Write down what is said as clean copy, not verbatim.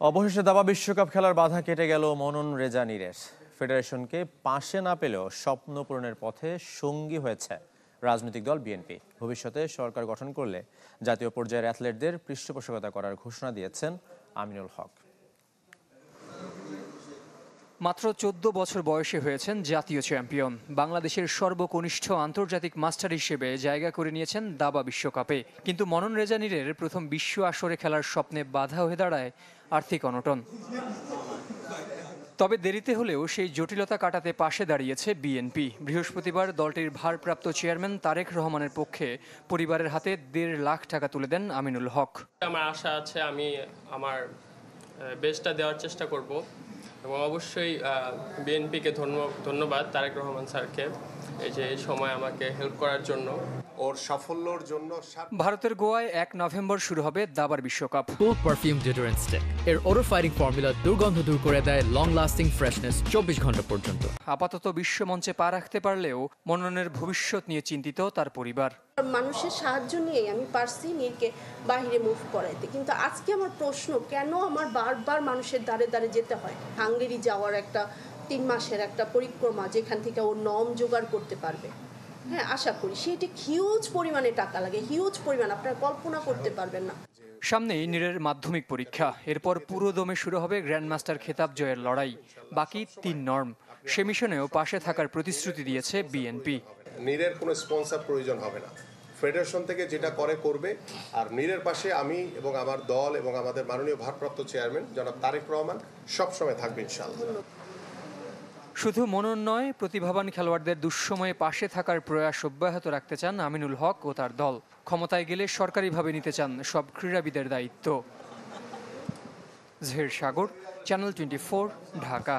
অবশেষে দাবা বিশ্বকাপ খেলার বাধা কেটে গেল মনন রেজানিরের। ফেডারেশনকে পাশে না পেলেও স্বপ্ন পূরণের পথে সঙ্গী হয়েছে রাজনৈতিক দল বিএনপি। ভবিষ্যতে সরকার গঠন করলে জাতীয় পর্যায়ের অ্যাথলেটদের পৃষ্ঠপোষকতা করার ঘোষণা দিয়েছেন আমিনুল হক। মাত্র 14 বছর বয়সে হয়েছেন জাতীয় চ্যাম্পিয়ন। বাংলাদেশের সর্বকনিষ্ঠ আন্তর্জাতিক মাস্টার হিসেবে জায়গা করে নিয়েছেন দাবা বিশ্বকাপে। কিন্তু মনন রেজানিরের প্রথম বিশ্ব আসরে খেলার স্বপ্নে বাধা হয়ে দাঁড়ায় আর্থিক অনটন। তবে দেরিতে হলেও সেই জটিলতা কাটাতে পাশে দাঁড়িয়েছে বিএনপি। বৃহস্পতিবার দলটির ভারপ্রাপ্ত চেয়ারম্যান তারেক রহমানের পক্ষে পরিবারের হাতে 1.5 লাখ টাকা তুলে দেন আমিনুল হক। আমার আশা আছে আমি আমার বেস্টটা দেওয়ার চেষ্টা করব এবং অবশ্যই বিএনপিকে ধন্যবাদ তারেক রহমান স্যারকে এই সময় আমাকে হেল্প করার জন্য। ওর সাফল্যের জন্য ভারতের গোয়ায় 1 নভেম্বর শুরু হবে দাবার বিশ্বকাপ। Cool Perfume Deodorant Stick এর odor fighting formula দুর্গন্ধ দূর করে দেয় লং লাস্টিং ফ্রেশনেস 24 ঘন্টা পর্যন্ত। আপাতত বিশ্বমঞ্চে পা রাখতে পারলেও মননের ভবিষ্যৎ নিয়ে চিন্তিত তার পরিবার। মানুষের সাহায্য নিয়ে আমি পারছি নীরকে বাইরে মুভ করাইতে, কিন্তু আজকে আমার প্রশ্ন, কেন আমার বারবার মানুষের দ্বারে দ্বারে যেতে হয়? হাঙ্গেরি যাওয়ার একটা 3 মাসের একটা পরিক্রমা, যেখান থেকে ও নম জোগাড় করতে পারবে। হ্যাঁ, আশা করি সেটি হিউজ পরিমাণে টাকা লাগে, হিউজ পরিমাণ, আপনারা কল্পনা করতে পারবেন না। সামনেই নীরের মাধ্যমিক পরীক্ষা, এরপর পুরো দমে শুরু হবে গ্র্যান্ডমাস্টার খেতাব জয়ের লড়াই। বাকি 3 নর্ম, সে মিশনেও পাশে থাকার প্রতিশ্রুতি দিয়েছে বিএনপি। নীরের কোনো স্পন্সর প্রয়োজন হবে না, ফেডারেশন থেকে যেটা করবে। আর নীরের পাশে আমি এবং আমার দল এবং আমাদের মাননীয় ভারপ্রাপ্ত চেয়ারম্যান জনাব তারেক রহমান সবসময় থাকবে ইনশাআল্লাহ। শুধু মনন নয়, প্রতিভাবান খেলোয়াড়দের দুঃসময়ে পাশে থাকার প্রয়াস অব্যাহত রাখতে চান আমিনুল হক ও তার দল। ক্ষমতায় গেলে সরকারিভাবে নিতে চান সব ক্রীড়াবিদের দায়িত্ব। জহির সাগর, চ্যানেল 24, ঢাকা।